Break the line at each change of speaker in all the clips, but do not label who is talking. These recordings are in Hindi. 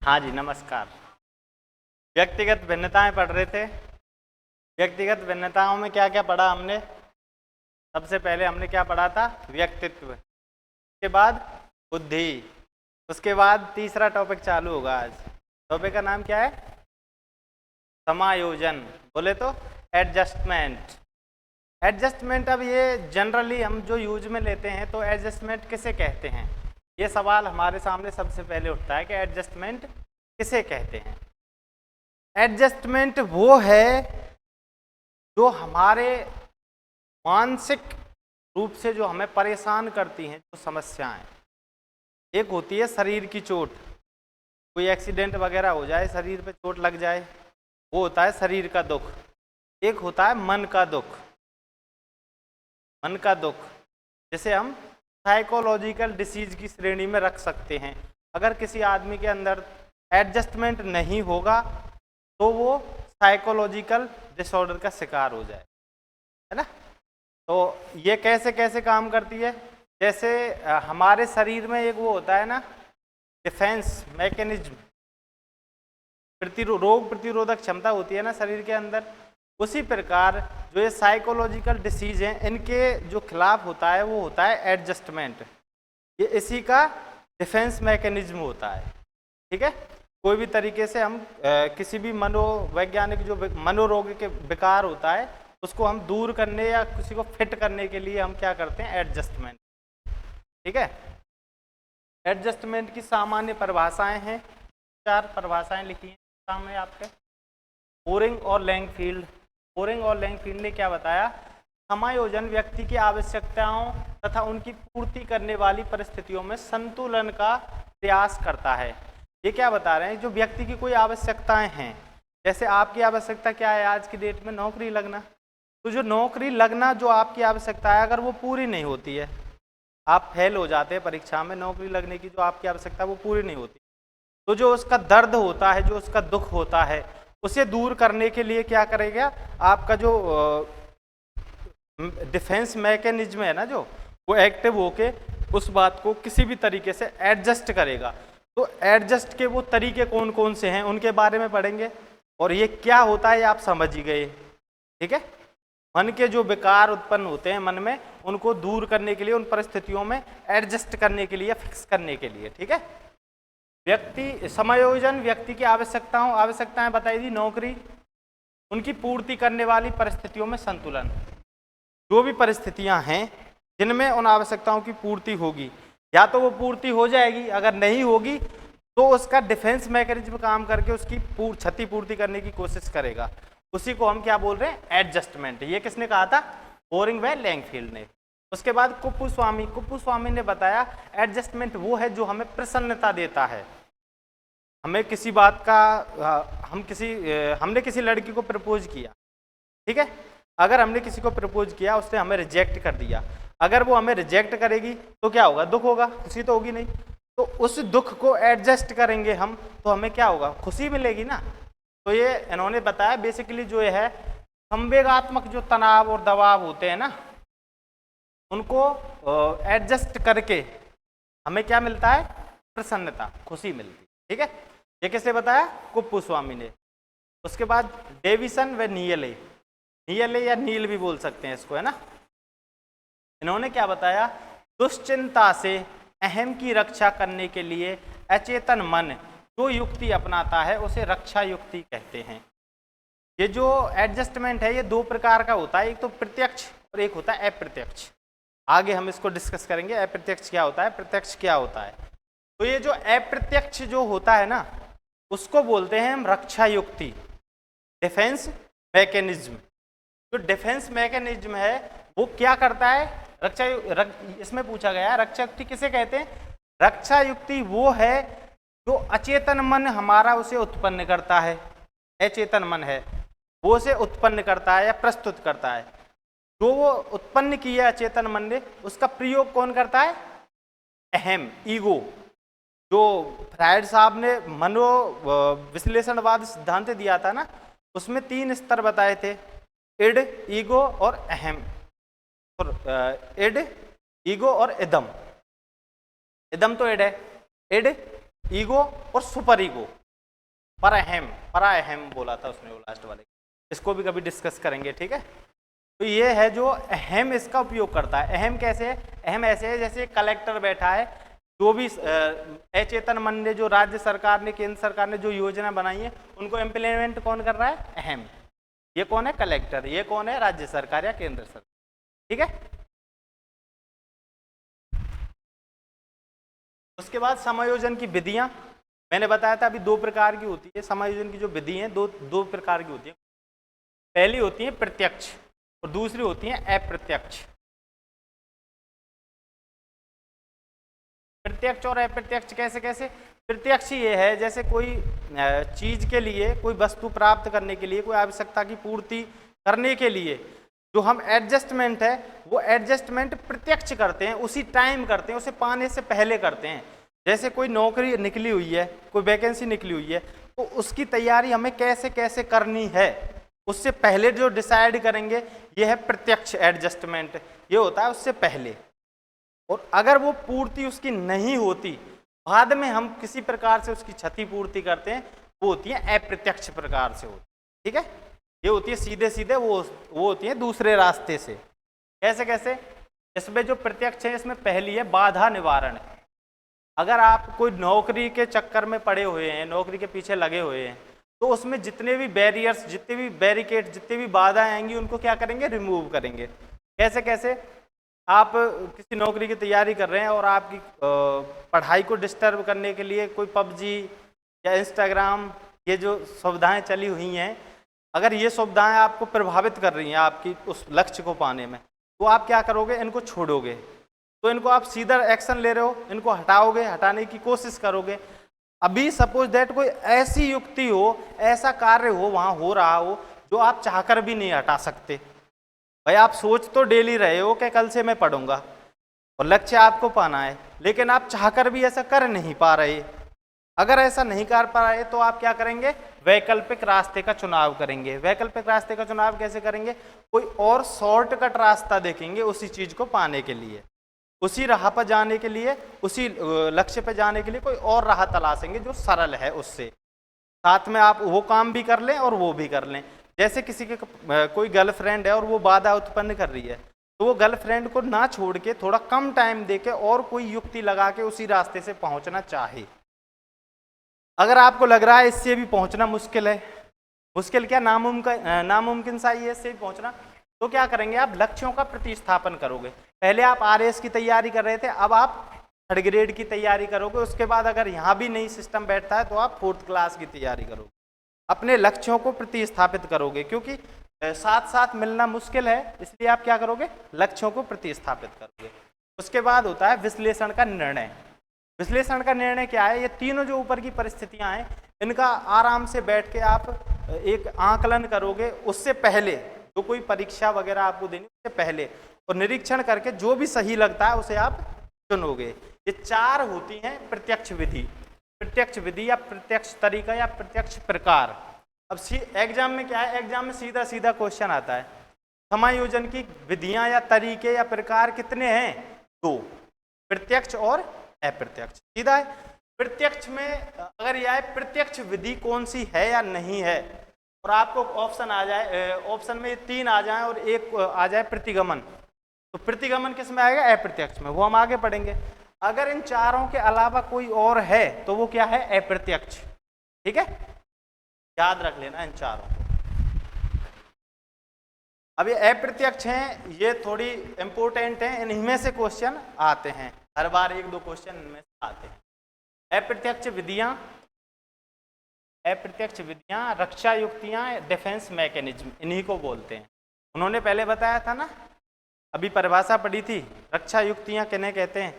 हाँ जी, नमस्कार। व्यक्तिगत भिन्नताएं पढ़ रहे थे। व्यक्तिगत भिन्नताओं में क्या क्या पढ़ा हमने? सबसे पहले हमने क्या पढ़ा था? व्यक्तित्व। उसके बाद बुद्धि। उसके बाद तीसरा टॉपिक चालू होगा आज। टॉपिक का नाम क्या है? समायोजन। बोले तो एडजस्टमेंट। एडजस्टमेंट, अब ये जनरली हम जो यूज में लेते हैं तो एडजस्टमेंट किसे कहते हैं, ये सवाल हमारे सामने सबसे पहले उठता है कि एडजस्टमेंट किसे कहते हैं। एडजस्टमेंट वो है जो हमारे मानसिक रूप से जो हमें परेशान करती हैं जो समस्याएं। एक होती है शरीर की चोट, कोई एक्सीडेंट वगैरह हो जाए, शरीर पे चोट लग जाए, वो होता है शरीर का दुख। एक होता है मन का दुख। मन का दुख जिसे हम साइकोलॉजिकल डिसीज की श्रेणी में रख सकते हैं। अगर किसी आदमी के अंदर एडजस्टमेंट नहीं होगा तो वो साइकोलॉजिकल डिसऑर्डर का शिकार हो जाए, है ना। तो ये कैसे कैसे काम करती है? जैसे हमारे शरीर में एक वो होता है ना, डिफेंस मैकेनिज्म, रोग प्रतिरोधक क्षमता होती है ना शरीर के अंदर। उसी प्रकार जो ये साइकोलॉजिकल डिसीज हैं इनके जो खिलाफ होता है वो होता है एडजस्टमेंट। ये इसी का डिफेंस मैकेनिज्म होता है, ठीक है। कोई भी तरीके से हम किसी भी मनोवैज्ञानिक जो मनोरोग के विकार होता है उसको हम दूर करने या किसी को फिट करने के लिए हम क्या करते हैं? एडजस्टमेंट, ठीक है। एडजस्टमेंट की सामान्य परिभाषाएं हैं, 4 परिभाषाएं लिखी हैं सामने आपके। बोरिंग और लैंगफील्ड। बोरिंग और लैंगफील्ड ने क्या बताया? समायोजन व्यक्ति की आवश्यकताओं तथा उनकी पूर्ति करने वाली परिस्थितियों में संतुलन का प्रयास करता है। ये क्या बता रहे हैं? जो व्यक्ति की कोई आवश्यकताएं हैं, जैसे आपकी आवश्यकता क्या है आज की डेट में? नौकरी लगना। तो जो नौकरी लगना जो आपकी आवश्यकता है, अगर वो पूरी नहीं होती है, आप फेल हो जाते हैं परीक्षा में, नौकरी लगने की जो आपकी आवश्यकता है वो पूरी नहीं होती, तो जो उसका दर्द होता है, जो उसका दुख होता है, उसे दूर करने के लिए क्या करेगा? आपका जो डिफेंस मैकेनिज्म है ना, जो वो एक्टिव होके उस बात को किसी भी तरीके से एडजस्ट करेगा। तो एडजस्ट के वो तरीके कौन कौन से हैं उनके बारे में पढ़ेंगे, और ये क्या होता है आप समझ ही गए, ठीक है। मन के जो विकार उत्पन्न होते हैं मन में, उनको दूर करने के लिए, उन परिस्थितियों में एडजस्ट करने के लिए, फिक्स करने के लिए, ठीक है। व्यक्ति समायोजन व्यक्ति की आवश्यकताएं बताई दी, नौकरी, उनकी पूर्ति करने वाली परिस्थितियों में संतुलन। जो भी परिस्थितियां हैं जिनमें उन आवश्यकताओं की पूर्ति होगी, या तो वो पूर्ति हो जाएगी, अगर नहीं होगी तो उसका डिफेंस मैकेनिज्म काम करके उसकी क्षति पूर्ति करने की कोशिश करेगा। उसी को हम क्या बोल रहे हैं? एडजस्टमेंट। ये किसने कहा था? बोरिंग व लैंगफील्ड ने। उसके बाद कुप्पुस्वामी ने बताया एडजस्टमेंट वो है जो हमें प्रसन्नता देता है। हमें किसी बात का हमने किसी लड़की को प्रपोज किया, ठीक है। अगर हमने किसी को प्रपोज किया, उसने हमें रिजेक्ट कर दिया, अगर वो हमें रिजेक्ट करेगी तो क्या होगा? दुख होगा, खुशी तो होगी नहीं। तो उस दुख को एडजस्ट करेंगे हम तो हमें क्या होगा? खुशी मिलेगी ना। तो ये इन्होंने बताया बेसिकली जो है संवेगात्मक जो तनाव और दबाव होते हैं ना, उनको एडजस्ट करके हमें क्या मिलता है? प्रसन्नता, खुशी मिलती, ठीक है। ये किसने बताया? कुप्पुस्वामी ने। उसके बाद डेविसन व नियले या नील भी बोल सकते हैं इसको, है ना। इन्होंने क्या बताया? दुश्चिंता से अहम की रक्षा करने के लिए अचेतन मन जो युक्ति अपनाता है उसे रक्षा युक्ति कहते हैं। ये जो एडजस्टमेंट है ये 2 प्रकार का होता है, एक तो प्रत्यक्ष और एक होता है अप्रत्यक्ष। आगे हम इसको डिस्कस करेंगे, अप्रत्यक्ष क्या होता है, प्रत्यक्ष क्या होता है। तो ये जो अप्रत्यक्ष जो होता है ना, उसको बोलते हैं हम रक्षा युक्ति, डिफेंस मैकेनिज्म। जो डिफेंस मैकेनिज्म है वो क्या करता है? इसमें पूछा गया रक्षा युक्ति किसे कहते हैं? रक्षा युक्ति वो है जो अचेतन मन हमारा उसे उत्पन्न करता है, अचेतन मन है वो उसे उत्पन्न करता है या प्रस्तुत करता है। जो वो उत्पन्न किया अचेतन मन ने, उसका प्रयोग कौन करता है? अहम, ईगो। जो फ्रायड साहब ने मनो विश्लेषणवाद सिद्धांत दिया था ना, उसमें 3 स्तर बताए थे, इड, ईगो और अहम। इड, ईगो और इदम। इदम तो इड है, इड ईगो और सुपर ईगो, पराअहम बोला था उसने वो लास्ट वाले, इसको भी कभी डिस्कस करेंगे, ठीक है। तो ये है जो अहम इसका उपयोग करता है। अहम कैसे है? अहम ऐसे है जैसे कलेक्टर बैठा है, जो भी अचेतन मन ने, जो राज्य सरकार ने, केंद्र सरकार ने जो योजना बनाई है उनको इम्प्लीमेंट कौन कर रहा है? अहम। ये कौन है? कलेक्टर। ये कौन है? राज्य सरकार या केंद्र सरकार, ठीक है। उसके बाद समायोजन की विधियां, मैंने बताया था अभी 2 प्रकार की होती है समायोजन की जो विधि है, दो प्रकार की होती है। पहली होती है प्रत्यक्ष और दूसरी होती है अप्रत्यक्ष। प्रत्यक्ष और अप्रत्यक्ष कैसे कैसे? प्रत्यक्ष ये है जैसे कोई चीज के लिए, कोई वस्तु प्राप्त करने के लिए, कोई आवश्यकता की पूर्ति करने के लिए जो हम एडजस्टमेंट है, वो एडजस्टमेंट प्रत्यक्ष करते हैं, उसी टाइम करते हैं, उसे पाने से पहले करते हैं। जैसे कोई नौकरी निकली हुई है, कोई वैकेंसी निकली हुई है, तो उसकी तैयारी हमें कैसे कैसे करनी है उससे पहले जो डिसाइड करेंगे, ये है प्रत्यक्ष एडजस्टमेंट, ये होता है उससे पहले। और अगर वो पूर्ति उसकी नहीं होती, बाद में हम किसी प्रकार से उसकी क्षतिपूर्ति करते हैं, वो होती है अप्रत्यक्ष प्रकार से होती, ठीक है। ये होती है सीधे सीधे, वो होती है दूसरे रास्ते से। कैसे कैसे? इसमें जो प्रत्यक्ष है, इसमें पहली है बाधा निवारण। अगर आप कोई नौकरी के चक्कर में पड़े हुए हैं, नौकरी के पीछे लगे हुए हैं, तो उसमें जितने भी बैरियर्स, जितने भी बैरिकेड, जितनी भी बाधाएं आएंगी, उनको क्या करेंगे? रिमूव करेंगे। कैसे कैसे? आप किसी नौकरी की तैयारी कर रहे हैं और आपकी पढ़ाई को डिस्टर्ब करने के लिए कोई पबजी या इंस्टाग्राम, ये जो सुविधाएं चली हुई हैं, अगर ये सुविधाएं आपको प्रभावित कर रही हैं आपकी उस लक्ष्य को पाने में, तो आप क्या करोगे? इनको छोड़ोगे। तो इनको आप सीधा एक्शन ले रहे हो, इनको हटाओगे, हटाने की कोशिश करोगे। अभी सपोज दैट कोई ऐसी युक्ति हो, ऐसा कार्य हो, वहां हो रहा हो जो आप चाहकर भी नहीं हटा सकते। भाई आप सोच तो डेली रहे हो कि कल से मैं पढ़ूंगा और लक्ष्य आपको पाना है, लेकिन आप चाहकर भी ऐसा कर नहीं पा रहे। अगर ऐसा नहीं कर पा रहे तो आप क्या करेंगे? वैकल्पिक रास्ते का चुनाव करेंगे। वैकल्पिक रास्ते का चुनाव कैसे करेंगे? कोई और शॉर्टकट रास्ता देखेंगे उसी चीज को पाने के लिए, उसी राह पर जाने के लिए, उसी लक्ष्य पर जाने के लिए कोई और राह तलाशेंगे जो सरल है उससे। साथ में आप वो काम भी कर लें और वो भी कर लें। जैसे किसी के कोई गर्लफ्रेंड है और वो बाधा उत्पन्न कर रही है, तो वो गर्लफ्रेंड को ना छोड़ के थोड़ा कम टाइम देके और कोई युक्ति लगा के उसी रास्ते से पहुंचना चाहे। अगर आपको लग रहा है इससे भी पहुंचना मुश्किल है, मुश्किल क्या, नामुमकिन सा ही है इससे भी पहुंचना, तो क्या करेंगे? आप लक्ष्यों का प्रतिस्थापन करोगे। पहले आप RS की तैयारी कर रहे थे, अब आप 3rd ग्रेड की तैयारी करोगे। उसके बाद अगर यहाँ भी नहीं सिस्टम बैठता है तो आप 4th क्लास की तैयारी करोगे। अपने लक्ष्यों को प्रतिस्थापित करोगे, क्योंकि साथ साथ मिलना मुश्किल है, इसलिए आप क्या करोगे? लक्ष्यों को प्रतिस्थापित करोगे। उसके बाद होता है विश्लेषण का निर्णय। विश्लेषण का निर्णय क्या है? ये तीनों जो ऊपर की परिस्थितियां हैं, इनका आराम से बैठ के आप एक आकलन करोगे उससे पहले, जो कोई परीक्षा वगैरह आपको देनी उससे पहले, और निरीक्षण करके जो भी सही लगता है उसे आप चुनोगे। ये 4 होती हैं प्रत्यक्ष विधि। प्रत्यक्ष विधि या प्रत्यक्ष तरीका या प्रत्यक्ष प्रकार। अब एग्जाम में क्या है? एग्जाम में सीधा सीधा क्वेश्चन आता है, समायोजन की विधियां या तरीके या प्रकार कितने हैं? 2, प्रत्यक्ष और अप्रत्यक्ष। सीधा है। प्रत्यक्ष में अगर यह है प्रत्यक्ष विधि कौन सी है या नहीं है, और आपको ऑप्शन आ जाए, ऑप्शन में 3 आ जाए और एक आ जाए प्रतिगमन, तो प्रतिगमन किस में आएगा? अप्रत्यक्ष में। वो हम आगे पढ़ेंगे। अगर इन 4 के अलावा कोई और है तो वो क्या है? अप्रत्यक्ष। ठीक है, याद रख लेना इन 4 को। अब ये अप्रत्यक्ष हैं, ये थोड़ी इंपॉर्टेंट हैं, इन्हीं में से क्वेश्चन आते हैं, हर बार 1-2 क्वेश्चन इनमें से आते हैं। अप्रत्यक्ष विधियां, अप्रत्यक्ष विधियां, रक्षा युक्तियां, डिफेंस मैकेनिज्म, इन्हीं को बोलते हैं। उन्होंने पहले बताया था ना, अभी परिभाषा पढ़ी थी, रक्षा युक्तियां किन्हें कहते हैं?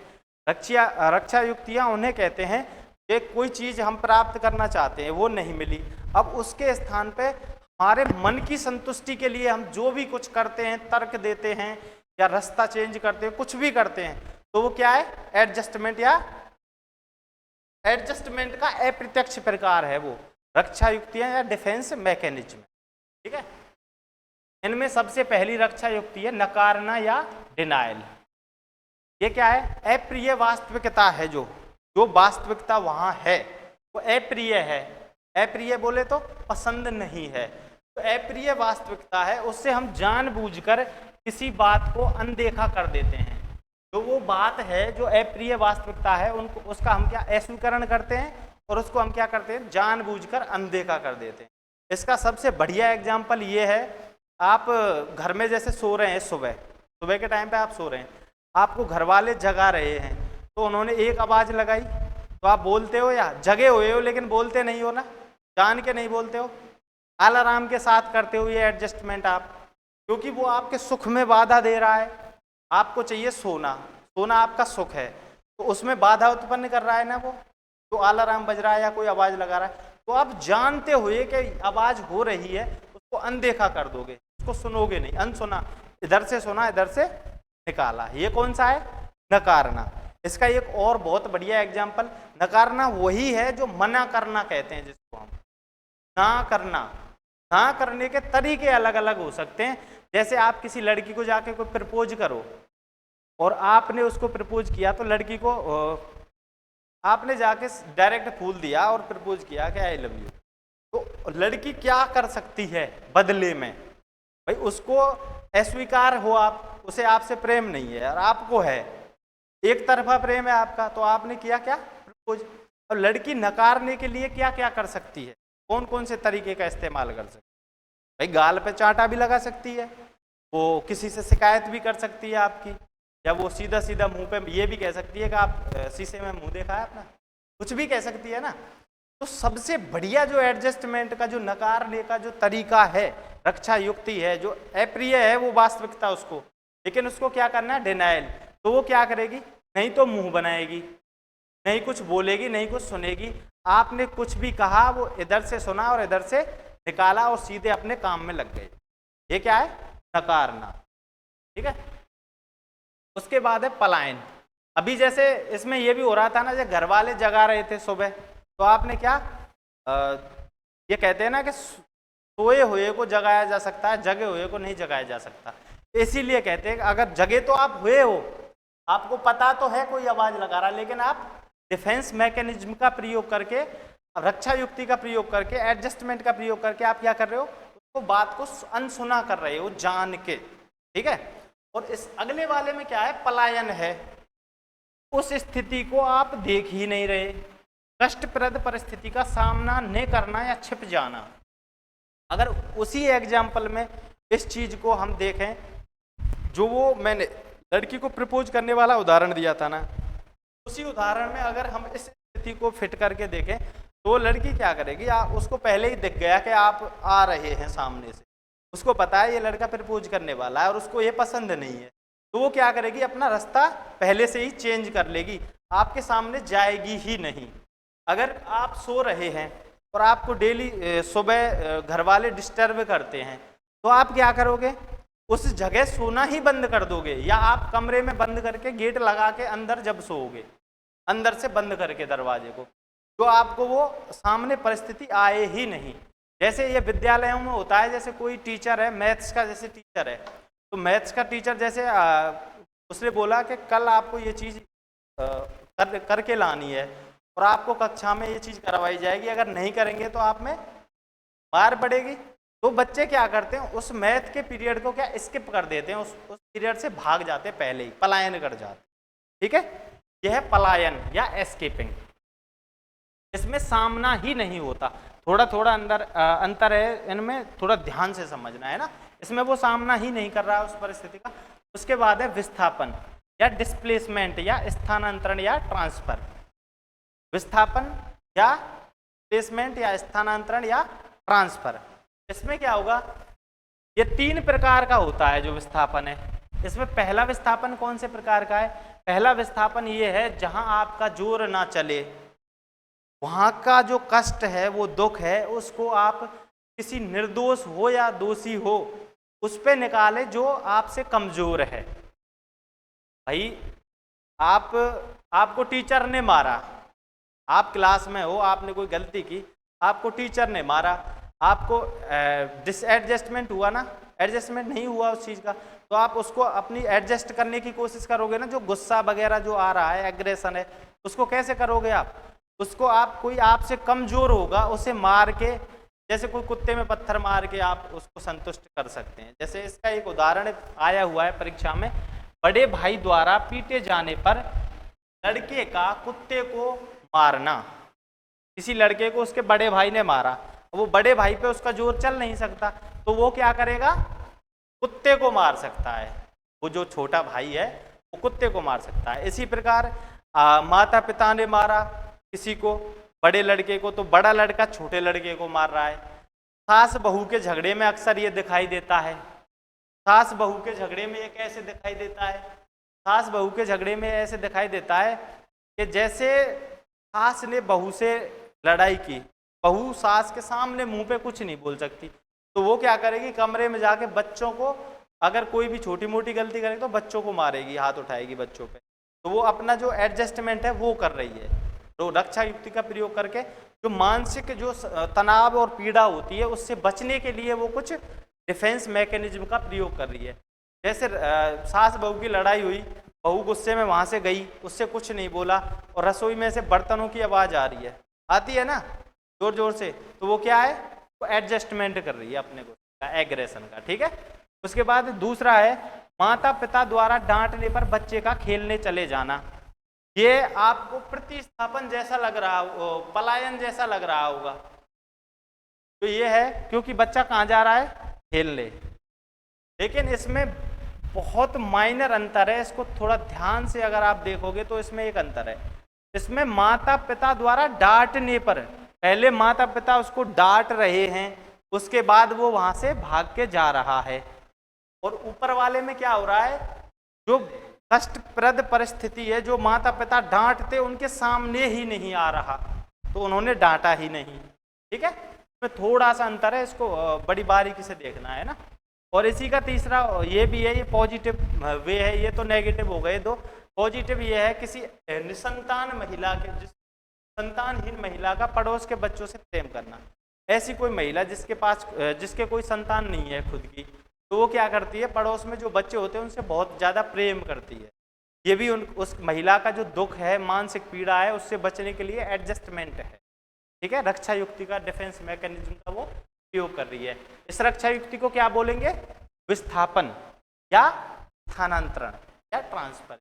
रक्षा युक्तियां उन्हें कहते हैं कि कोई चीज हम प्राप्त करना चाहते हैं, वो नहीं मिली, अब उसके स्थान पे हमारे मन की संतुष्टि के लिए हम जो भी कुछ करते हैं, तर्क देते हैं या रास्ता चेंज करते हैं, कुछ भी करते हैं, तो वो क्या है? एडजस्टमेंट या एडजस्टमेंट का अप्रत्यक्ष प्रकार है वो रक्षा युक्तियां या डिफेंस मैकेनिज्म। ठीक है, इनमें सबसे पहली रक्षा युक्ति है नकारना या डिनायल। ये क्या है? अप्रिय वास्तविकता है जो जो वास्तविकता वहाँ है वो अप्रिय है। अप्रिय बोले तो पसंद नहीं है, तो अप्रिय वास्तविकता है, उससे हम जानबूझकर किसी बात को अनदेखा कर देते हैं। जो वो बात है जो अप्रिय वास्तविकता है उनको उसका हम क्या अस्वीकरण करते हैं और उसको हम क्या करते हैं जानबूझकर अनदेखा कर देते हैं। इसका सबसे बढ़िया एग्जाम्पल ये है, आप घर में जैसे सो रहे हैं, सुबह के टाइम पे आप सो रहे हैं, आपको घर वाले जगा रहे हैं, तो उन्होंने एक आवाज़ लगाई तो आप बोलते हो या जगे हुए हो लेकिन बोलते नहीं हो ना, जान के नहीं बोलते हो, अलार्म के साथ करते हो ये एडजस्टमेंट आप, क्योंकि वो आपके सुख में बाधा दे रहा है। आपको चाहिए सोना, सोना आपका सुख है, तो उसमें बाधा उत्पन्न कर रहा है ना वो, तो अलार्म बज रहा है या कोई आवाज़ लगा रहा है, तो आप जानते हुए कि आवाज़ हो रही है उसको अनदेखा कर दोगे, उसको सुनोगे नहीं, अनसुना, इधर से सुना इधर से निकाला। ये कौन सा है? नकारना। इसका एक और बहुत बढ़िया एग्जाम्पल, नकारना वही है जो मना करना कहते हैं, जिसको हम ना करना। ना करने के तरीके अलग अलग हो सकते हैं। जैसे आप किसी लड़की को जाके कोई प्रपोज करो और आपने उसको प्रपोज किया, तो लड़की को आपने जाके डायरेक्ट फूल दिया और प्रपोज किया कि आई लव यू, तो लड़की क्या कर सकती है बदले में? भाई उसको अस्वीकार हो आप, उसे आपसे प्रेम नहीं है और आपको है, एक तरफा प्रेम है आपका, तो आपने किया क्या? प्रपोज। और लड़की नकारने के लिए क्या क्या कर सकती है, कौन कौन से तरीके का इस्तेमाल कर सकती है? भाई गाल पे चांटा भी लगा सकती है, वो किसी से शिकायत भी कर सकती है आपकी, या वो सीधा सीधा मुंह पे ये भी कह सकती है कि आप शीशे में मुंह देखा है अपना, कुछ भी कह सकती है ना। तो सबसे बढ़िया जो एडजस्टमेंट का, जो नकारने का जो तरीका है, रक्षा युक्ति है, जो अप्रिय है वो वास्तविकता उसको, लेकिन उसको क्या करना है? डिनाइल। तो वो क्या करेगी? नहीं तो मुंह बनाएगी, नहीं कुछ बोलेगी, नहीं कुछ सुनेगी। आपने कुछ भी कहा वो इधर से सुना और इधर से निकाला और सीधे अपने काम में लग गए। ये क्या है? नकारना। ठीक है। उसके बाद है पलायन। अभी जैसे इसमें ये भी हो रहा था ना, जब घर वाले जगा रहे थे सुबह, तो आपने क्या ये कहते हैं ना कि सोए हुए को जगाया जा सकता है, जगे हुए को नहीं जगाया जा सकता। इसीलिए कहते हैं कि अगर जगे तो आप हुए हो, आपको पता तो है कोई आवाज लगा रहा, लेकिन आप डिफेंस मैकेनिज्म का प्रयोग करके, रक्षा युक्ति का प्रयोग करके, एडजस्टमेंट का प्रयोग करके आप क्या कर रहे हो? उसको बात को अनसुना कर रहे हो जान के। ठीक है। और इस अगले वाले में क्या है? पलायन है। उस स्थिति को आप देख ही नहीं रहे, कष्टप्रद परिस्थिति का सामना न करना या छिप जाना। अगर उसी एग्जाम्पल में इस चीज को हम देखें, जो वो मैंने लड़की को प्रपोज करने वाला उदाहरण दिया था ना, उसी उदाहरण में अगर हम इस स्थिति को फिट करके देखें, तो लड़की क्या करेगी? उसको पहले ही दिख गया कि आप आ रहे हैं सामने से, उसको पता है ये लड़का प्रपोज करने वाला है और उसको ये पसंद नहीं है, तो वो क्या करेगी? अपना रास्ता पहले से ही चेंज कर लेगी, आपके सामने जाएगी ही नहीं। अगर आप सो रहे हैं और आपको डेली सुबह घर वाले डिस्टर्ब करते हैं, तो आप क्या करोगे? उस जगह सोना ही बंद कर दोगे, या आप कमरे में बंद करके गेट लगा के अंदर जब सोओगे, अंदर से बंद करके दरवाजे को, तो आपको वो सामने परिस्थिति आए ही नहीं। जैसे ये विद्यालयों में होता है, जैसे कोई टीचर है मैथ्स का, जैसे टीचर है, तो मैथ्स का टीचर जैसे उसने बोला कि कल आपको ये चीज़ करके लानी है और आपको कक्षा में ये चीज़ करवाई जाएगी, अगर नहीं करेंगे तो आप में मार पड़ेगी। तो बच्चे क्या करते हैं? उस मैथ के पीरियड को क्या स्किप कर देते हैं, उस पीरियड से भाग जाते हैं, पहले ही पलायन कर जाते। ठीक है। यह है पलायन या एस्केपिंग। इसमें सामना ही नहीं होता, थोड़ा थोड़ा अंतर है इनमें, थोड़ा ध्यान से समझना है ना। इसमें वो सामना ही नहीं कर रहा है उस परिस्थिति का। उसके बाद है विस्थापन या डिस्प्लेसमेंट या स्थानांतरण या ट्रांसफर। विस्थापन या डिस्प्लेसमेंट या स्थानांतरण या ट्रांसफर, इसमें क्या होगा? ये 3 प्रकार का होता है जो विस्थापन है। इसमें पहला विस्थापन कौन से प्रकार का है? पहला विस्थापन ये है जहां आपका जोर ना चले, वहां का जो कष्ट है, वो दुख है, उसको आप किसी निर्दोष हो या दोषी हो उस पे निकाले जो आपसे कमजोर है। भाई आपको टीचर ने मारा, आप क्लास में हो, आपने कोई गलती की, आपको टीचर ने मारा, आपको डिसएडजस्टमेंट हुआ ना, एडजस्टमेंट नहीं हुआ उस चीज़ का, तो आप उसको अपनी एडजस्ट करने की कोशिश करोगे ना। जो गुस्सा वगैरह जो आ रहा है, एग्रेशन है, उसको कैसे करोगे आप? उसको आप, कोई आपसे कमजोर होगा उसे मार के, जैसे कोई कुत्ते में पत्थर मार के आप उसको संतुष्ट कर सकते हैं। जैसे इसका एक उदाहरण आया हुआ है परीक्षा में, बड़े भाई द्वारा पीटे जाने पर लड़के का कुत्ते को मारना। किसी लड़के को उसके बड़े भाई ने मारा, वो बड़े भाई पे उसका जोर चल नहीं सकता, तो वो क्या करेगा? कुत्ते को मार सकता है। वो जो छोटा भाई है वो कुत्ते को मार सकता है। इसी प्रकार माता पिता ने मारा किसी को, बड़े लड़के को, तो बड़ा लड़का छोटे लड़के को मार रहा है। सास बहू के झगड़े में अक्सर ये दिखाई देता है। सास बहू के झगड़े में ये कैसे दिखाई देता है? सास बहू के झगड़े में ऐसे दिखाई देता है कि जैसे सास ने बहू से लड़ाई की, बहू सास के सामने मुंह पे कुछ नहीं बोल सकती, तो वो क्या करेगी? कमरे में जाके बच्चों को, अगर कोई भी छोटी मोटी गलती करेगी तो बच्चों को मारेगी, हाथ उठाएगी बच्चों पे। तो वो अपना जो एडजस्टमेंट है वो कर रही है। तो रक्षा युक्ति का प्रयोग करके जो मानसिक जो तनाव और पीड़ा होती है उससे बचने के लिए वो कुछ डिफेंस मैकेनिज्म का प्रयोग कर रही है। जैसे सास बहू की लड़ाई हुई, बहू गुस्से में वहां से गई, उससे कुछ नहीं बोला, और रसोई में से बर्तनों की आवाज आ रही है, आती है ना जोर जोर से, तो वो क्या है? वो एडजस्टमेंट कर रही है अपने को, एग्रेशन का। ठीक है। उसके बाद दूसरा है माता पिता द्वारा डांटने पर बच्चे का खेलने चले जाना। ये आपको प्रतिस्थापन जैसा लग रहा हो, पलायन जैसा लग रहा होगा, तो ये है क्योंकि बच्चा कहाँ जा रहा है? खेलने। लेकिन इसमें बहुत माइनर अंतर है, इसको थोड़ा ध्यान से अगर आप देखोगे तो इसमें एक अंतर है। इसमें माता पिता द्वारा डांटने पर, पहले माता पिता उसको डांट रहे हैं, उसके बाद वो वहां से भाग के जा रहा है। और ऊपर वाले में क्या हो रहा है? जो कष्टप्रद परिस्थिति है, जो माता पिता डांटते उनके सामने ही नहीं आ रहा, तो उन्होंने डांटा ही नहीं। ठीक है, इसमें थोड़ा सा अंतर है, इसको बड़ी बारीकी से देखना है ना। और इसी का तीसरा ये भी है, ये पॉजिटिव वे है, ये तो नेगेटिव हो गए दो। पॉजिटिव ये है किसी निसंतान महिला के, जिस संतानहीन महिला का पड़ोस के बच्चों से प्रेम करना। ऐसी कोई महिला जिसके कोई संतान नहीं है खुद की, तो वो क्या करती है? पड़ोस में जो बच्चे होते हैं उनसे बहुत ज़्यादा प्रेम करती है। ये भी उस महिला का जो दुख है, मानसिक पीड़ा है, उससे बचने के लिए एडजस्टमेंट है। ठीक है, रक्षा युक्ति का, डिफेंस मैकेनिज्म का वो उपयोग कर रही है। इस रक्षा युक्ति को क्या बोलेंगे? विस्थापन या स्थानांतरण या ट्रांसफर।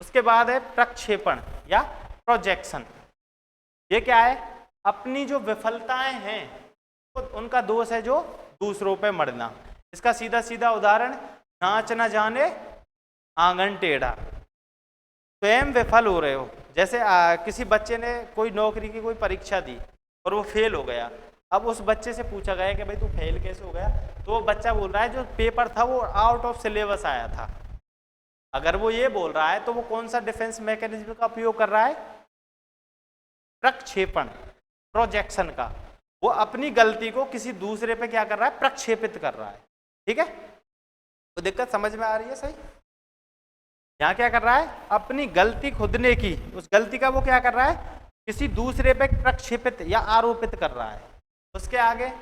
उसके बाद है प्रक्षेपण या प्रोजेक्शन। ये क्या है? अपनी जो विफलताएं हैं तो उनका दोष है जो दूसरों पे मढ़ना। इसका सीधा सीधा उदाहरण, नाच न जाने आंगन टेढ़ा। स्वयं विफल हो रहे हो, जैसे किसी बच्चे ने कोई नौकरी की कोई परीक्षा दी और वो फेल हो गया। अब उस बच्चे से पूछा गया कि भाई तू फेल कैसे हो गया, तो वो बच्चा बोल रहा है जो पेपर था वो आउट ऑफ सिलेबस आया था। अगर वो ये बोल रहा है तो वो कौन सा डिफेंस मैकेनिज्म का उपयोग कर रहा है? प्रक्षेपण, प्रोजेक्शन का। वो अपनी गलती को किसी दूसरे पे क्या कर रहा है? प्रक्षेपित कर रहा है। ठीक है, तो दिक्कत समझ में आ रही है? सही। यहाँ क्या कर रहा है? अपनी गलती खुद ने की, उस गलती का वो क्या कर रहा है? किसी दूसरे पे प्रक्षेपित या आरोपित कर रहा है। उसके आगे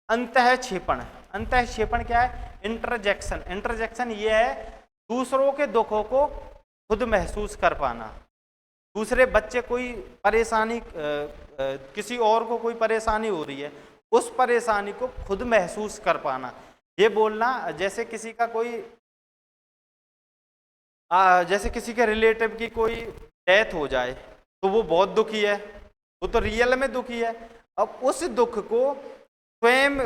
अंतःक्षेपण। अंतःक्षेपण क्या है? इंटरजेक्शन। इंटरजेक्शन ये है दूसरों के दुखों को खुद महसूस कर पाना। दूसरे बच्चे कोई परेशानी, किसी और को कोई परेशानी हो रही है, उस परेशानी को खुद महसूस कर पाना। ये बोलना जैसे किसी का कोई जैसे किसी के रिलेटिव की कोई डेथ हो जाए तो वो बहुत दुखी है, वो तो रियल में दुखी है। अब उस दुख को स्वयं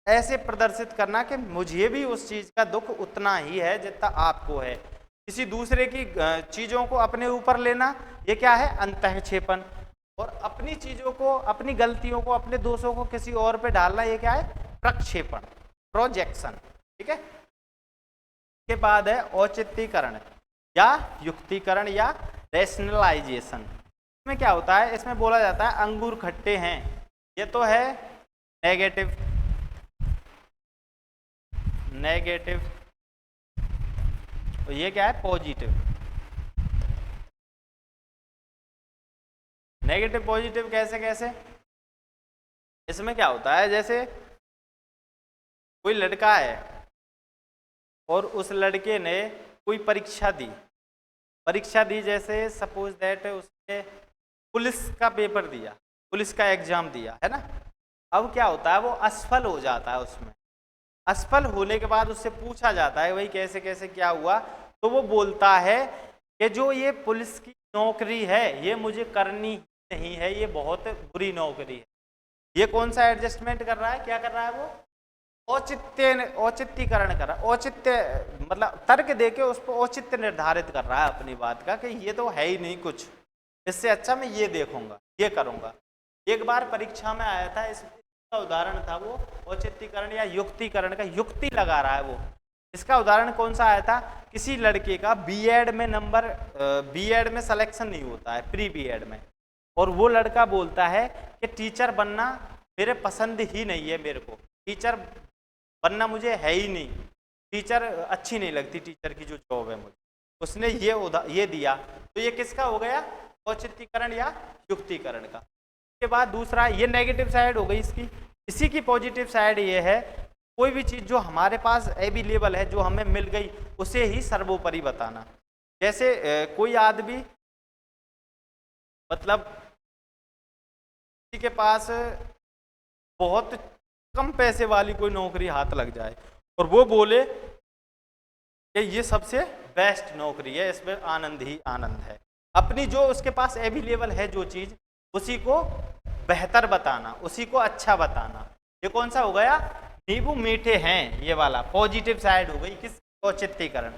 ऐसे प्रदर्शित करना कि मुझे भी उस चीज का दुख उतना ही है जितना आपको है। किसी दूसरे की चीजों को अपने ऊपर लेना, ये क्या है? अंतःक्षेपण। और अपनी चीजों को, अपनी गलतियों को, अपने दोषों को किसी और पे डालना, ये क्या है? प्रक्षेपण, प्रोजेक्शन। ठीक है। के बाद है औचित्यकरण या युक्तिकरण या रैशनलाइजेशन। इसमें क्या होता है? इसमें बोला जाता है अंगूर खट्टे हैं, ये तो है नेगेटिव। तो ये क्या है? पॉजिटिव। नेगेटिव पॉजिटिव कैसे कैसे? इसमें क्या होता है, जैसे कोई लड़का है और उस लड़के ने कोई परीक्षा दी, जैसे सपोज दैट उसने पुलिस का पेपर दिया, पुलिस का एग्जाम दिया, है ना। अब क्या होता है, वो असफल हो जाता है उसमें। असफल होने के बाद उससे पूछा जाता है भाई कैसे कैसे क्या हुआ, तो वो बोलता है कि जो ये पुलिस की नौकरी है ये मुझे करनी ही नहीं है, ये बहुत बुरी नौकरी है। ये कौन सा एडजस्टमेंट कर रहा है, क्या कर रहा है वो, औचित्यकरण कर रहा है। औचित्य मतलब तर्क देके उस पर औचित्य निर्धारित कर रहा है अपनी बात का कि ये तो है ही नहीं कुछ, इससे अच्छा मैं ये देखूंगा, ये करूंगा। एक बार परीक्षा में आया था, इसका उदाहरण था वो औचित्यकरण या युक्तिकरण का, युक्ति लगा रहा है वो। इसका उदाहरण कौन सा आया था, किसी लड़के का बीएड में सिलेक्शन नहीं होता है, प्री बीएड में, और वो लड़का बोलता है कि टीचर बनना मेरे पसंद ही नहीं है, मेरे को टीचर बनना मुझे है ही नहीं, टीचर अच्छी नहीं लगती, टीचर की जो जॉब है मुझे, उसने ये दिया। तो ये किसका हो गया, औचित्यकरण या युक्तिकरण का। उसके बाद दूसरा, ये नेगेटिव साइड हो गई इसकी। इसी की पॉजिटिव साइड ये है, कोई भी चीज़ जो हमारे पास अवेलेबल है, जो हमें मिल गई, उसे ही सर्वोपरि बताना। जैसे कोई आदमी मतलब किसी के पास बहुत कम पैसे वाली कोई नौकरी हाथ लग जाए और वो बोले कि ये सबसे बेस्ट नौकरी है, इसमें आनंद ही आनंद है। अपनी जो उसके पास अवेलेबल है जो चीज़, उसी को बेहतर बताना, उसी को अच्छा बताना। ये कौन सा हो गया, नींबू मीठे हैं, ये वाला पॉजिटिव साइड हो गई। किस, औचित्यकरण।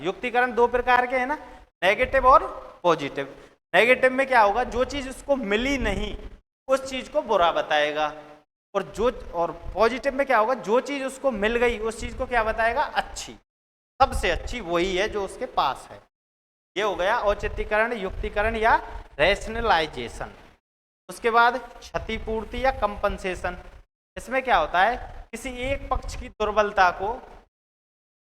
युक्तिकरण दो प्रकार के हैं ना, नेगेटिव और पॉजिटिव। नेगेटिव में क्या होगा, जो चीज़ उसको मिली नहीं उस चीज़ को बुरा बताएगा, और पॉजिटिव में क्या होगा, जो चीज़ उसको मिल गई उस चीज़ को क्या बताएगा, अच्छी, सबसे अच्छी वही है जो उसके पास है। ये हो गया औचित्यकरण, युक्तिकरण या रैशनलाइजेशन। उसके बाद क्षतिपूर्ति या कंपनसेशन। इसमें क्या होता है, किसी एक पक्ष की दुर्बलता को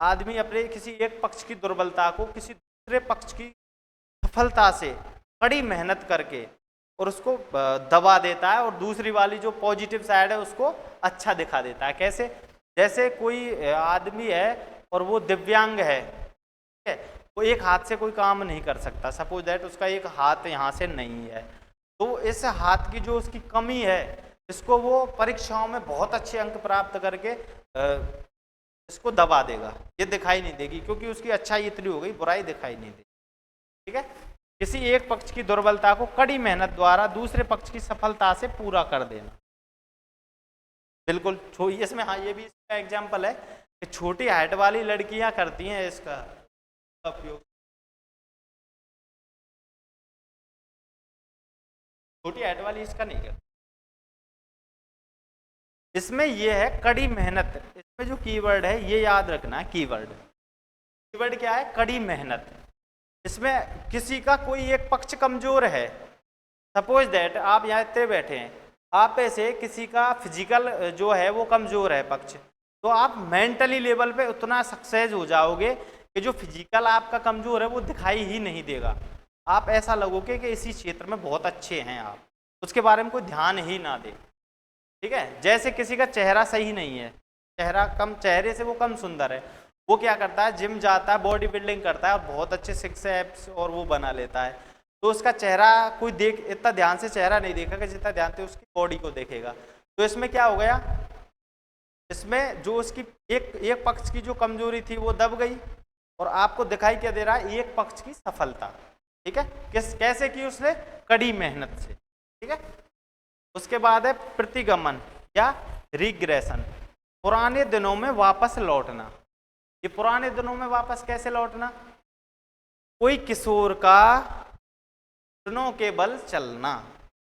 आदमी अपने किसी एक पक्ष की दुर्बलता को किसी दूसरे पक्ष की सफलता से कड़ी मेहनत करके और उसको दबा देता है, और दूसरी वाली जो पॉजिटिव साइड है उसको अच्छा दिखा देता है। कैसे, जैसे कोई आदमी है और वो दिव्यांग है, ठीक है, वो एक हाथ से कोई काम नहीं कर सकता, सपोज दैट उसका एक हाथ यहाँ से नहीं है, तो इस हाथ की जो उसकी कमी है, इसको वो परीक्षाओं में बहुत अच्छे अंक प्राप्त करके इसको दबा देगा, ये दिखाई नहीं देगी, क्योंकि उसकी अच्छाई इतनी हो गई, बुराई दिखाई नहीं देगी। ठीक है, किसी एक पक्ष की दुर्बलता को कड़ी मेहनत द्वारा दूसरे पक्ष की सफलता से पूरा कर देना। बिल्कुल, इसमें हाँ, ये भी इसका एग्जाम्पल है कि छोटी हाइट वाली लड़कियां करती हैं इसका उपयोग, छोटी हाइट वाली इसका नहीं करती। इसमें यह है कड़ी मेहनत। इसमें जो कीवर्ड है ये याद रखना, कीवर्ड क्या है, कड़ी मेहनत। इसमें किसी का कोई एक पक्ष कमजोर है, सपोज दैट आप यहाँ इतने बैठे हैं, आप ऐसे किसी का फिजिकल जो है वो कमजोर है पक्ष, तो आप मेंटली लेवल पे उतना सक्सेस हो जाओगे कि जो फिजिकल आपका कमजोर है वो दिखाई ही नहीं देगा। आप ऐसा लगोगे कि इसी क्षेत्र में बहुत अच्छे हैं, आप उसके बारे में कोई ध्यान ही ना दे। ठीक है, जैसे किसी का चेहरा सही नहीं है, चेहरे से वो कम सुंदर है, वो क्या करता है, जिम जाता है, बॉडी बिल्डिंग करता है और बहुत अच्छे सिक्स एब्स और वो बना लेता है, तो उसका चेहरा कोई इतना ध्यान से चेहरा नहीं देखेगा जितना ध्यान से उसकी बॉडी को देखेगा। तो इसमें क्या हो गया, इसमें जो उसकी एक पक्ष की जो कमजोरी थी वो दब गई, और आपको दिखाई क्या दे रहा है, एक पक्ष की सफलता। ठीक है, कैसे की, उसने कड़ी मेहनत से। ठीक है, उसके बाद है प्रतिगमन या रिग्रेशन, पुराने दिनों में वापस लौटना। ये पुराने दिनों में वापस कैसे लौटना, कोई किशोर का घुटनों के बल चलना,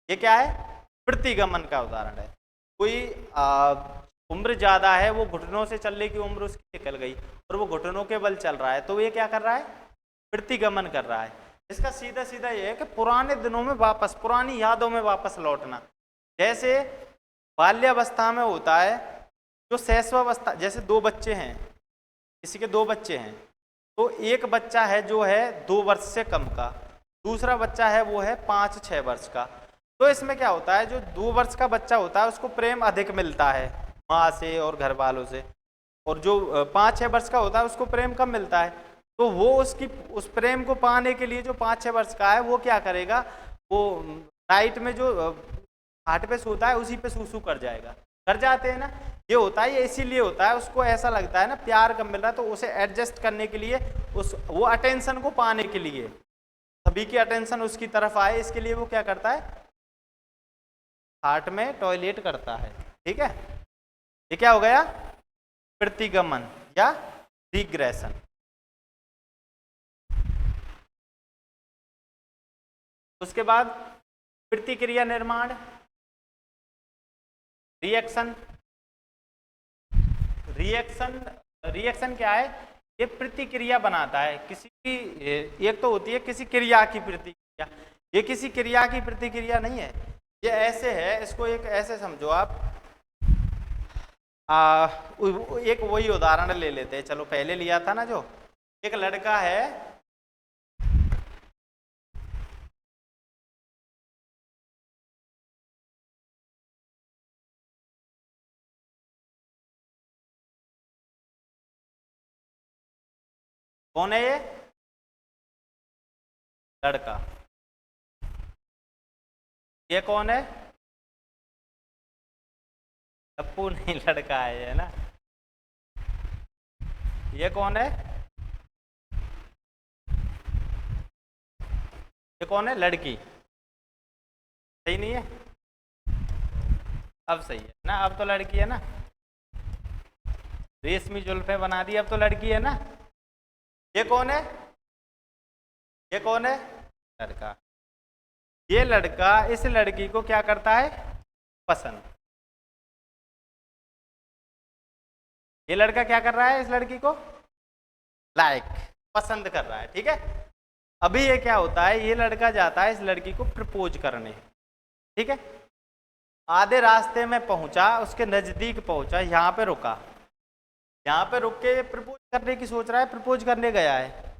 ये क्या है, प्रतिगमन का उदाहरण है। कोई उम्र ज्यादा है, वो घुटनों से चलने की उम्र उसकी निकल गई और वो घुटनों के बल चल रहा है, तो ये क्या कर रहा है, प्रतिगमन कर रहा है। इसका सीधा सीधा ये है कि पुराने दिनों में वापस, पुरानी यादों में वापस लौटना। जैसे बाल्यावस्था में होता है, जो शैशवावस्था, जैसे दो बच्चे हैं, किसी के दो बच्चे हैं, तो एक बच्चा है जो है 2 वर्ष से कम का, दूसरा बच्चा है वो है 5-6 वर्ष का। तो इसमें क्या होता है, जो 2 वर्ष का बच्चा होता है उसको प्रेम अधिक मिलता है माँ से और घर वालों से, और जो 5-6 वर्ष का होता है उसको प्रेम कम मिलता है। तो वो उस प्रेम को पाने के लिए जो 5-6 वर्ष का है वो क्या करेगा, वो नाइट में जो खाट पे सोता है उसी पे सूसू कर जाएगा, कर जाते हैं ना। ये होता है, ये इसीलिए होता है, उसको ऐसा लगता है ना प्यार कम मिल रहा है, तो उसे एडजस्ट करने के लिए, वो अटेंशन को पाने के लिए, सभी की अटेंशन उसकी तरफ आए, इसके लिए वो क्या करता है, खाट में टॉयलेट करता है। ठीक है, ये क्या हो गया, प्रतिगमन या रिग्रेशन। उसके बाद प्रतिक्रिया निर्माण, रिएक्शन। रिएक्शन क्या है, ये प्रतिक्रिया बनाता है किसी की, एक तो होती है किसी क्रिया की प्रतिक्रिया, ये किसी क्रिया की प्रतिक्रिया नहीं है, ये ऐसे है, इसको एक ऐसे समझो आप, एक वही उदाहरण ले लेते हैं, चलो पहले लिया था ना, जो एक लड़का है, कौन है ये, लड़का, ये कौन है, टप्पू नहीं, लड़का है ये ना, ये कौन है, ये कौन है, लड़की, सही नहीं है, अब सही है ना, अब तो लड़की है ना, रेशमी जुल्फे बना दी, अब तो लड़की है ना। ये कौन है, ये कौन है, लड़का, ये लड़का इस लड़की को क्या करता है, पसंद, ये लड़का क्या कर रहा है, इस लड़की को लाइक, पसंद कर रहा है। ठीक है, अभी ये क्या होता है, ये लड़का जाता है इस लड़की को प्रपोज करने, ठीक है, आधे रास्ते में पहुंचा, उसके नजदीक पहुंचा, यहाँ पे रुका, यहाँ पे रुक के प्रपोज करने की सोच रहा है, प्रपोज करने गया है।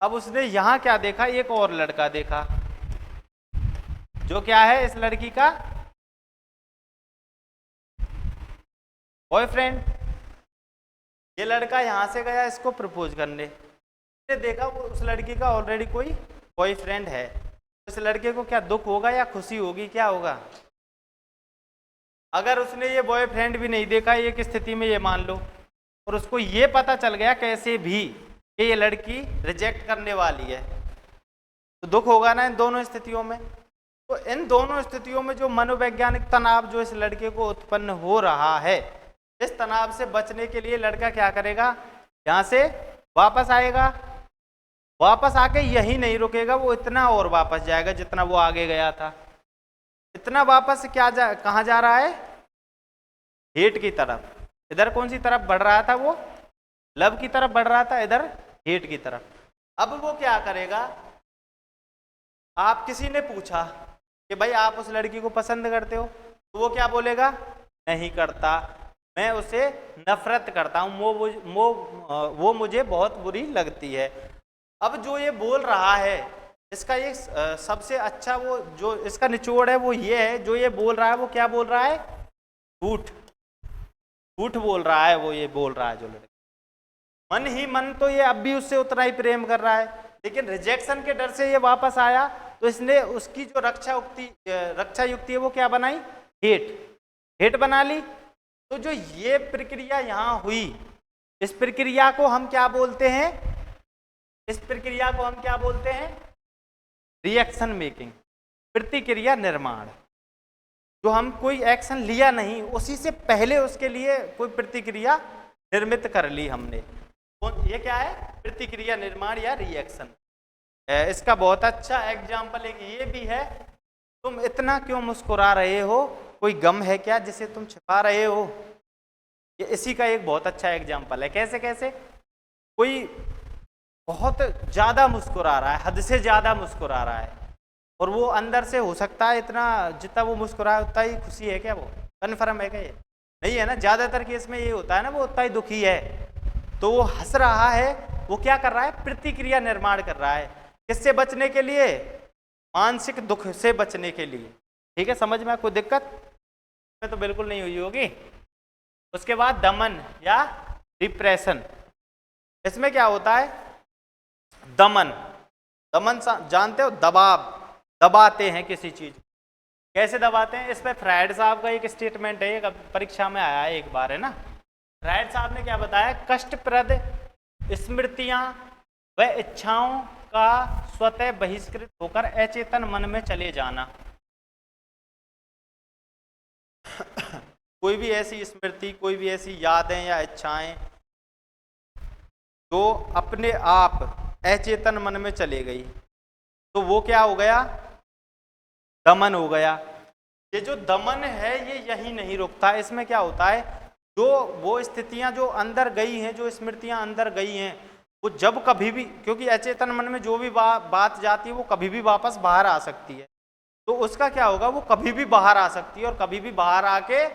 अब उसने यहाँ क्या देखा, एक और लड़का देखा, जो क्या है, इस लड़की का बॉयफ्रेंड। ये लड़का यहाँ से गया इसको प्रपोज करने, देखा वो उस लड़की का ऑलरेडी कोई बॉयफ्रेंड है, इस लड़के को क्या दुख होगा या खुशी होगी, क्या होगा। अगर उसने ये बॉयफ्रेंड भी नहीं देखा एक स्थिति में, ये मान लो, और उसको ये पता चल गया कैसे भी कि ये लड़की रिजेक्ट करने वाली है, तो दुख होगा ना इन दोनों स्थितियों में। तो इन दोनों स्थितियों में जो मनोवैज्ञानिक तनाव जो इस लड़के को उत्पन्न हो रहा है, इस तनाव से बचने के लिए लड़का क्या करेगा, यहाँ से वापस आएगा, वापस आके यही नहीं रुकेगा, वो इतना और वापस जाएगा जितना वो आगे गया था, इतना वापस कहाँ जा रहा है, हेट की तरफ। इधर कौन सी तरफ बढ़ रहा था, वो लव की तरफ बढ़ रहा था, इधर हेट की तरफ। अब वो क्या करेगा, आप किसी ने पूछा कि भाई आप उस लड़की को पसंद करते हो, तो वो क्या बोलेगा, नहीं करता, मैं उसे नफरत करता हूँ, वो मुझे बहुत बुरी लगती है। अब जो ये बोल रहा है, इसका ये सबसे अच्छा वो जो इसका निचोड़ है वो ये है, जो ये बोल रहा है वो क्या बोल रहा है, झूठ, झूठ बोल रहा है, वो ये बोल रहा है जो लड़का, मन ही मन तो ये अब भी उससे उतना ही प्रेम कर रहा है, लेकिन रिजेक्शन के डर से ये वापस आया, तो इसने उसकी जो रक्षा युक्ति है वो क्या बनाई, हेट बना ली। तो जो ये प्रक्रिया यहाँ हुई, इस प्रक्रिया को हम क्या बोलते हैं, इस प्रक्रिया को हम क्या बोलते हैं, रिएक्शन मेकिंग, प्रतिक्रिया निर्माण। जो हम कोई एक्शन लिया नहीं, उसी से पहले उसके लिए कोई प्रतिक्रिया निर्मित कर ली हमने, ये क्या है, प्रतिक्रिया निर्माण या रिएक्शन। इसका बहुत अच्छा एग्जाम्पल एक ये भी है, तुम इतना क्यों मुस्कुरा रहे हो, कोई गम है क्या जिसे तुम छिपा रहे हो, ये इसी का एक बहुत अच्छा एग्जाम्पल है। कैसे कैसे, कोई बहुत ज़्यादा मुस्कुरा रहा है, हद से ज़्यादा मुस्कुरा रहा है, और वो अंदर से हो सकता है इतना जितना वो मुस्कुरा है उतना ही खुशी है क्या, वो कन्फर्म है क्या, ये नहीं है ना, ज़्यादातर केस में ये होता है ना, वो उतना ही दुखी है। तो वो हंस रहा है, वो क्या कर रहा है, प्रतिक्रिया निर्माण कर रहा है, किससे बचने के लिए, मानसिक दुख से बचने के लिए। ठीक है, समझ में कोई दिक्कत में तो बिल्कुल नहीं हुई होगी। उसके बाद दमन या रिप्रेशन, इसमें क्या होता है, दमन, दमन जानते हो, दबाव, दबाते हैं किसी चीज, कैसे दबाते हैं। इस पे फ्रायड साहब का एक स्टेटमेंट है, एक परीक्षा में आया है एक बार, है ना। फ्रायड साहब ने क्या बताया, कष्टप्रद स्मृतियां व इच्छाओं का स्वतः बहिष्कृत होकर अचेतन मन में चले जाना। कोई भी ऐसी स्मृति, कोई भी ऐसी यादें या इच्छाएं जो अपने आप अचेतन मन में चले गई, तो वो क्या हो गया, दमन हो गया। ये जो दमन है ये यही नहीं रुकता, इसमें क्या होता है, जो वो स्थितियां जो अंदर गई हैं, जो स्मृतियां अंदर गई हैं, वो जब कभी भी, क्योंकि अचेतन मन में जो भी बात जाती है वो कभी भी वापस बाहर आ सकती है, तो उसका क्या होगा, वो कभी भी बाहर आ सकती है और कभी भी बाहर आके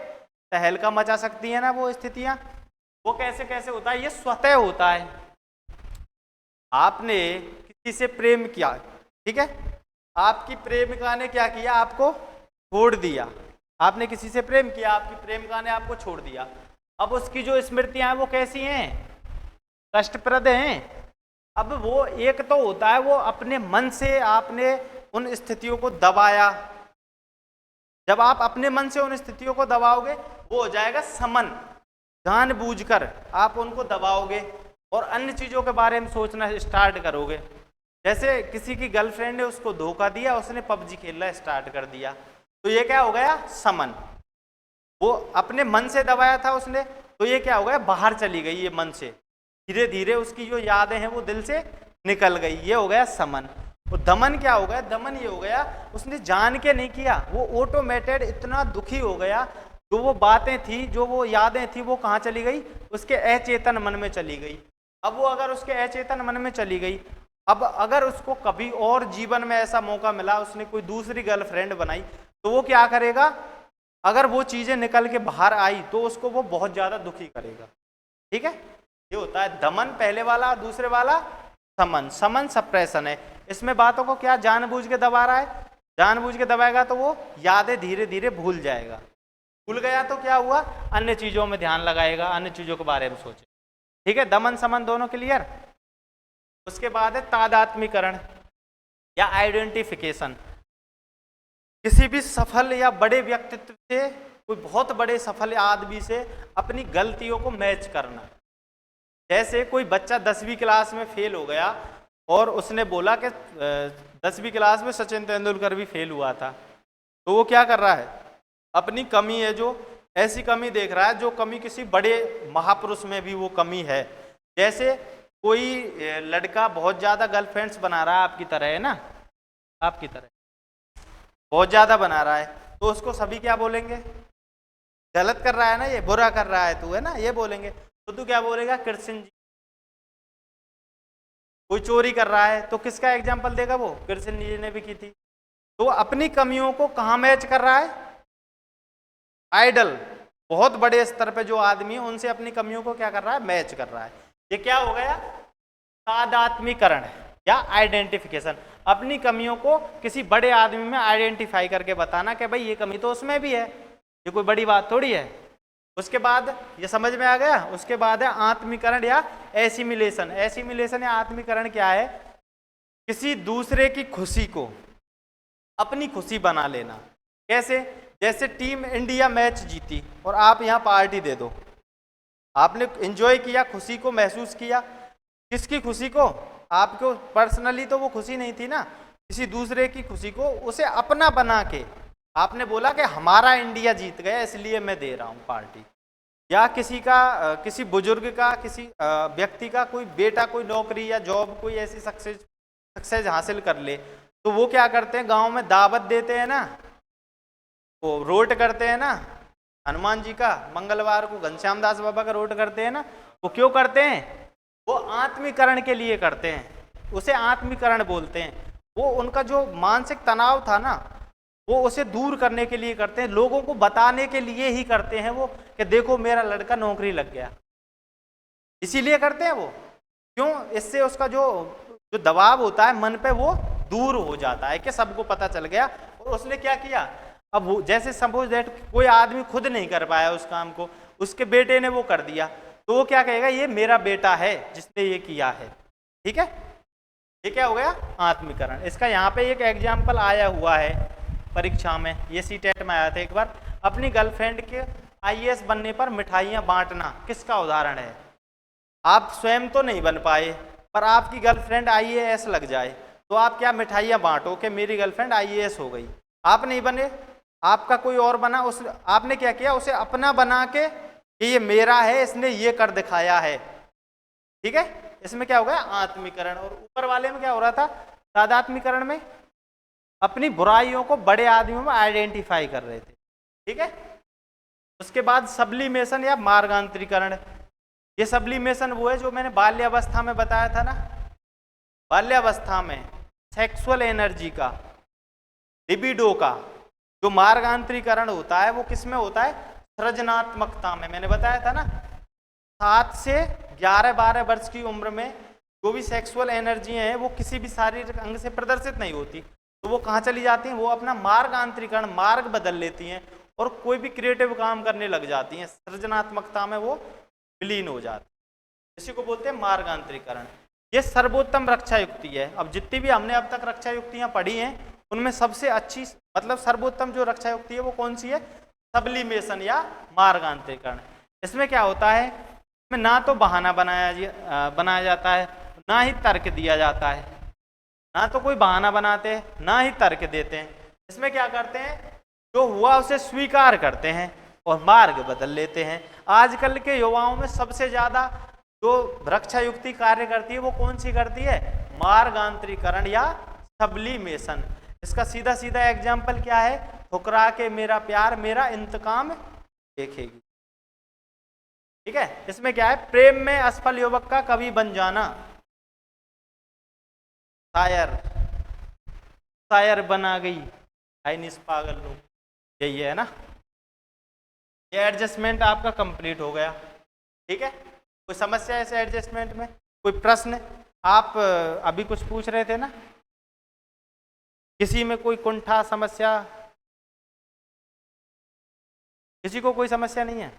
तहलका मचा सकती है ना वो स्थितियां। वो कैसे कैसे होता है, ये स्वतः होता है। आपने किसी से प्रेम किया, ठीक है, आपकी प्रेमिका ने क्या किया, आपको छोड़ दिया। आपने किसी से प्रेम किया, आपकी प्रेमिका ने आपको छोड़ दिया। अब उसकी जो स्मृतियां हैं वो कैसी हैं, कष्टप्रद हैं। अब वो एक तो होता है वो अपने मन से आपने उन स्थितियों को दबाया, जब आप अपने मन से उन स्थितियों को दबाओगे वो हो जाएगा समन, जानबूझकर आप उनको दबाओगे और अन्य चीजों के बारे में सोचना स्टार्ट करोगे। जैसे किसी की गर्लफ्रेंड ने उसको धोखा दिया, उसने पबजी खेलना स्टार्ट कर दिया, तो ये क्या हो गया, समन। वो अपने मन से दबाया था उसने, तो ये क्या हो गया, बाहर चली गई ये मन से, धीरे धीरे उसकी जो यादें हैं वो दिल से निकल गई, ये हो गया समन। और दमन क्या हो गया, दमन ये हो गया उसने जान के नहीं किया, वो ऑटोमेटेड इतना दुखी हो गया, जो वो बातें थी, जो वो यादें थी, वो कहाँ चली गई, उसके अचेतन मन में चली गई। अब वो अगर उसके अचेतन मन में चली गई, अब अगर उसको कभी और जीवन में ऐसा मौका मिला, उसने कोई दूसरी गर्लफ्रेंड बनाई, तो वो क्या करेगा, अगर वो चीजें निकल के बाहर आई तो उसको वो बहुत ज्यादा दुखी करेगा। ठीक है, ये होता है दमन पहले वाला, दूसरे वाला समन। समन सप्रेशन है, इसमें बातों को क्या जानबूझ के दबा रहा है, जानबूझ के दबाएगा तो वो यादें धीरे धीरे भूल जाएगा, भूल गया तो क्या हुआ, अन्य चीजों में ध्यान लगाएगा, अन्य चीजों के बारे में सोचे। ठीक है, दमन समन दोनों क्लियर। उसके बाद है तादात्मीकरण या आइडेंटिफिकेशन। किसी भी सफल या बड़े व्यक्तित्व से, कोई बहुत बड़े सफल आदमी से अपनी गलतियों को मैच करना। जैसे कोई बच्चा 10वीं क्लास में फेल हो गया और उसने बोला कि 10वीं क्लास में सचिन तेंदुलकर भी फेल हुआ था, तो वो क्या कर रहा है, अपनी कमी है जो, ऐसी कमी देख रहा है जो कमी किसी बड़े महापुरुष में भी वो कमी है। जैसे कोई लड़का बहुत ज़्यादा गर्लफ्रेंड्स बना रहा है, आपकी तरह है ना, आपकी तरह बहुत ज़्यादा बना रहा है, तो उसको सभी क्या बोलेंगे, गलत कर रहा है ना, ये बुरा कर रहा है तू, है ना, ये बोलेंगे। तो तू क्या बोलेगा, कृष्ण जी। कोई चोरी कर रहा है तो किसका एग्जाम्पल देगा वो, कृष्ण जी ने भी की थी। तो अपनी कमियों को कहाँ मैच कर रहा है, आइडल, बहुत बड़े स्तर पे जो आदमी है उनसे अपनी कमियों को क्या कर रहा है, मैच कर रहा है। ये क्या हो गया, तादात्मीकरण या आइडेंटिफिकेशन। अपनी कमियों को किसी बड़े आदमी में आइडेंटिफाई करके बताना कि भाई ये कमी तो उसमें भी है, ये कोई बड़ी बात थोड़ी है। उसके बाद ये समझ में आ गया। उसके बाद है आत्मीकरण या एसिमिलेशन। एसिमिलेशन या आत्मीकरण क्या है, किसी दूसरे की खुशी को अपनी खुशी बना लेना। कैसे, जैसे टीम इंडिया मैच जीती और आप यहाँ पार्टी दे दो, आपने एंजॉय किया, खुशी को महसूस किया, किसकी खुशी को, आपको पर्सनली तो वो खुशी नहीं थी ना, किसी दूसरे की खुशी को उसे अपना बना के आपने बोला कि हमारा इंडिया जीत गया इसलिए मैं दे रहा हूँ पार्टी। या किसी का, किसी बुजुर्ग का, किसी व्यक्ति का कोई बेटा कोई नौकरी या जॉब कोई ऐसी सक्सेस हासिल कर ले, तो वो क्या करते हैं, गांव में दावत देते हैं ना, वो रोट करते हैं ना, हनुमान जी का मंगलवार को घनश्याम दास बाबा का रोट करते हैं ना। वो क्यों करते हैं, वो आत्मीकरण के लिए करते हैं, उसे आत्मीकरण बोलते हैं। वो उनका जो मानसिक तनाव था ना, वो उसे दूर करने के लिए करते हैं, लोगों को बताने के लिए ही करते हैं वो, कि देखो मेरा लड़का नौकरी लग गया, इसीलिए करते हैं वो। क्यों, इससे उसका जो दबाव होता है मन पे वो दूर हो जाता है कि सबको पता चल गया। और उसने क्या किया, अब वो जैसे सपोज दैट कोई आदमी खुद नहीं कर पाया उस काम को, उसके बेटे ने वो कर दिया, तो वो क्या कहेगा, ये मेरा बेटा है जिसने ये किया है। ठीक है, ये क्या हो गया, आत्मीकरण। इसका यहाँ पे एक एग्जाम्पल आया हुआ है परीक्षा में, ये सीटेट में आया था एक बार। अपनी गर्लफ्रेंड के आईएएस बनने पर मिठाइयाँ बांटना किसका उदाहरण है? आप स्वयं तो नहीं बन पाए, पर आपकी गर्लफ्रेंड आईएएस लग जाए, तो आप क्या मिठाइयाँ बांटो कि मेरी गर्लफ्रेंड आईएएस हो गई। आप नहीं बने, आपका कोई और बना, उस आपने क्या किया, उसे अपना बना के कि ये मेरा है, इसने ये कर दिखाया है। ठीक है, इसमें क्या हो गया, आत्मीकरण। और ऊपर वाले में क्या हो रहा था, तादात्मीकरण में अपनी बुराइयों को बड़े आदमियों में आइडेंटिफाई कर रहे थे। ठीक है, उसके बाद सब्लिमेशन या मार्गांतरीकरण। ये सब्लिमेशन वो है जो मैंने बाल्यावस्था में बताया था ना, बाल्यावस्था में सेक्सुअल एनर्जी का, लिबिडो का जो मार्गांतरीकरण होता है वो किस में होता है, सृजनात्मकता में। मैंने बताया था ना, 7 से 11-12 वर्ष की उम्र में जो भी सेक्सुअल एनर्जी है वो किसी भी शारीरिक अंग से प्रदर्शित नहीं होती, तो वो कहाँ चली जाती हैं, वो अपना मार्गांतरीकरण, मार्ग बदल लेती हैं और कोई भी क्रिएटिव काम करने लग जाती हैं, सृजनात्मकता में वो विलीन हो जाती है। इसी को बोलते हैं मार्गांतरीकरण। ये सर्वोत्तम रक्षा युक्ति है। अब जितनी भी हमने अब तक रक्षा युक्तियाँ पढ़ी हैं उनमें सबसे अच्छी, मतलब सर्वोत्तम जो रक्षा युक्ति है वो कौन सी है, सब्लिमेशन या मार्गांतरीकरण। इसमें क्या होता है, इसमें ना तो बहाना बनाया जाता है, ना ही तर्क दिया जाता है, ना तो कोई बहाना बनाते हैं, ना ही तर्क देते हैं। इसमें क्या करते हैं, जो हुआ उसे स्वीकार करते हैं और मार्ग बदल लेते हैं। आजकल के युवाओं में सबसे ज्यादा जो रक्षा युक्ति कार्य करती है वो कौन सी करती है, मार्गांतरीकरण या सब्लिमेशन। इसका सीधा सीधा एग्जाम्पल क्या है, ठुकरा के मेरा प्यार मेरा इंतकाम देखेगी। ठीक है, इसमें क्या है, प्रेम में असफल युवक का कवि बन जाना, शायर बना गई चाइनीज पागल लोग, यही है ना। ये एडजस्टमेंट आपका कंप्लीट हो गया। ठीक है, कोई समस्या है इस एडजस्टमेंट में, कोई प्रश्न? आप अभी कुछ पूछ रहे थे ना, किसी में कोई कुंठा समस्या, किसी को कोई समस्या नहीं है,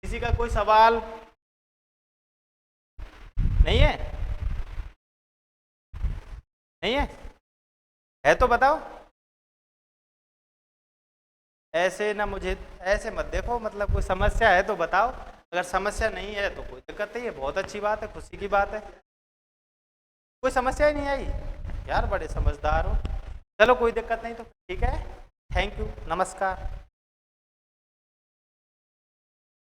किसी का कोई सवाल नहीं है? नहीं है तो बताओ। ऐसे ना, मुझे ऐसे मत देखो, मतलब कोई समस्या है तो बताओ, अगर समस्या नहीं है तो कोई दिक्कत नहीं है, बहुत अच्छी बात है, खुशी की बात है। कोई समस्या ही नहीं आई यार, बड़े समझदार हो। चलो कोई दिक्कत नहीं, तो ठीक है, थैंक यू, नमस्कार।